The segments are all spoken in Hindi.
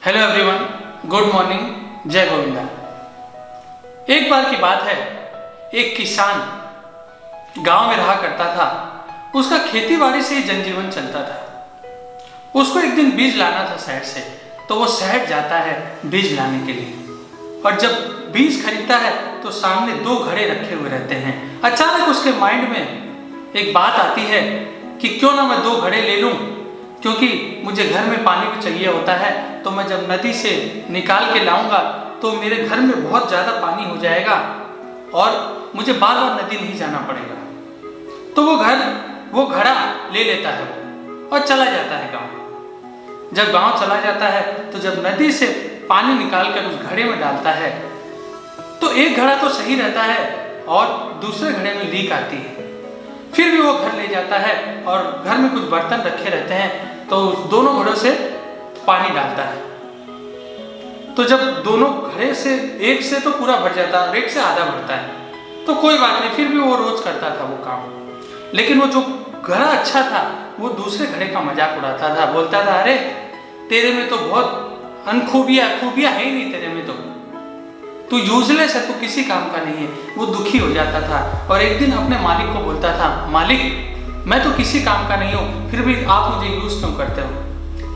हेलो एवरीवन, गुड मॉर्निंग, जय गोविंदा। एक बार की बात है, एक किसान गांव में रहा करता था। उसका खेती बाड़ी से ही जनजीवन चलता था। उसको एक दिन बीज लाना था शहर से, तो वो शहर जाता है बीज लाने के लिए। और जब बीज खरीदता है तो सामने दो घड़े रखे हुए रहते हैं। अचानक उसके माइंड में एक बात आती है कि क्यों ना मैं दो घड़े ले लूं, क्योंकि मुझे घर में पानी भी चाहिए होता है। तो मैं जब नदी से निकाल के लाऊंगा तो मेरे घर में बहुत ज़्यादा पानी हो जाएगा और मुझे बार बार नदी नहीं जाना पड़ेगा। तो वो घड़ा ले लेता है और चला जाता है गांव। जब गांव चला जाता है तो जब नदी से पानी निकाल कर उस घड़े में डालता है तो एक घड़ा तो सही रहता है और दूसरे घड़े में लीक आती है। फिर भी वो घर ले जाता है और घर में कुछ बर्तन रखे रहते हैं, तो उस दोनों घड़ों से पानी डालता है। तो जब दोनों घड़े से एक से तो पूरा भर जाता है और एक से आधा भरता है तो कोई बात नहीं, फिर भी वो रोज करता था वो काम। लेकिन वो जो घड़ा अच्छा था वो दूसरे घड़े का मजाक उड़ाता था, बोलता था, अरे तेरे में तो बहुत खूबियां है ही नहीं, तेरे में तो तू यूजलेस है, तू किसी काम का नहीं है। वो दुखी हो जाता था और एक दिन अपने मालिक को बोलता था, मालिक मैं तो किसी काम का नहीं हूँ, फिर भी आप मुझे यूज क्यों करते हो?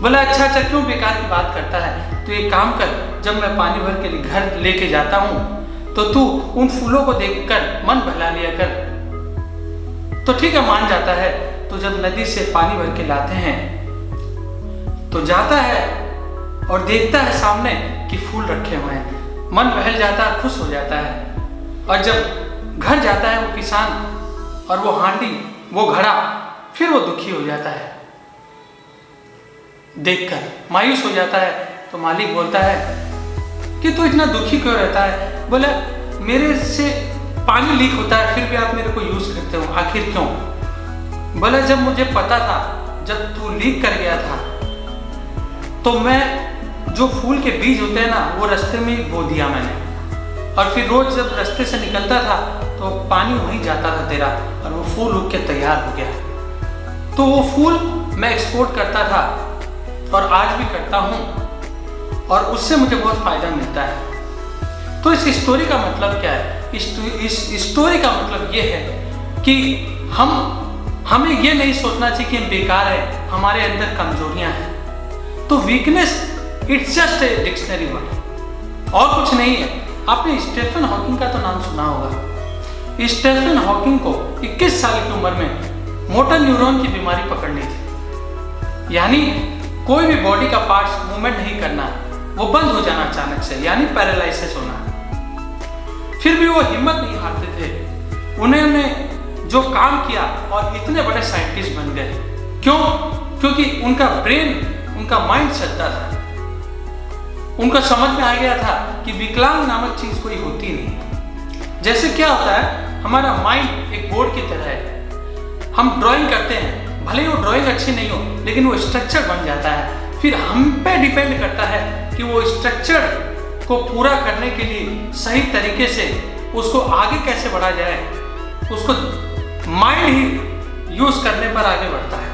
बोला, अच्छा क्यों बेकार की बात करता है? तो एक काम कर, जब मैं पानी भर के लिए घर लेके जाता हूँ तो तू उन फूलों को देखकर मन बहला लिया कर। तो ठीक है, मान जाता है। तो जब नदी से पानी भर के लाते हैं तो जाता है और देखता है सामने कि फूल रखे हुए हैं। मन बहल जाता है, खुश हो जाता है। और जब घर जाता है वो किसान और वो हांडी, वो घड़ा, फिर वो दुखी हो जाता है, देखकर मायूस हो जाता है। तो मालिक बोलता है कि तू इतना दुखी क्यों रहता है? बोला, मेरे से पानी लीक होता है फिर भी आप मेरे को यूज करते हो, आखिर क्यों? बोला, जब मुझे पता था, जब तू लीक कर गया था तो मैं जो फूल के बीज होते हैं ना वो रास्ते में बो दिया मैंने, और फिर रोज जब रास्ते से निकलता था तो पानी वहीं जाता था तेरा और वो फूल उग के तैयार हो गया। तो वो फूल मैं एक्सपोर्ट करता था और आज भी करता हूँ और उससे मुझे बहुत फायदा मिलता है। तो इस स्टोरी का मतलब क्या है? इस स्टोरी का मतलब ये है कि हमें ये नहीं सोचना चाहिए कि हम बेकार है, हमारे अंदर कमजोरियां हैं। तो weakness it's just a dictionary word, और कुछ नहीं है। आपने स्टीफन हॉकिंग का तो नाम सुना होगा। स्टीफन हॉकिंग को 21 साल की उम्र में मोटर न्यूरॉन की बीमारी पकड़ ली थी, यानी कोई भी बॉडी का पार्ट्स मूवमेंट नहीं करना, वो बंद हो जाना अचानक से, यानी पैरालिसिस होना। फिर भी वो हिम्मत नहीं हारते थे। उन्होंने जो काम किया और इतने बड़े साइंटिस्ट बन गए। क्यों? क्योंकि उनका ब्रेन, उनका माइंड चलता था। उनको समझ में आ गया था कि विकलांग नामक चीज कोई होती नहीं। जैसे क्या होता है, हमारा माइंड एक बोर्ड की तरह है। हम ड्राइंग करते हैं, भले ही वो ड्राइंग अच्छी नहीं हो लेकिन वो स्ट्रक्चर बन जाता है। फिर हम पे डिपेंड करता है कि वो स्ट्रक्चर को पूरा करने के लिए सही तरीके से उसको आगे कैसे बढ़ा जाए। उसको माइंड ही यूज करने पर आगे बढ़ता है।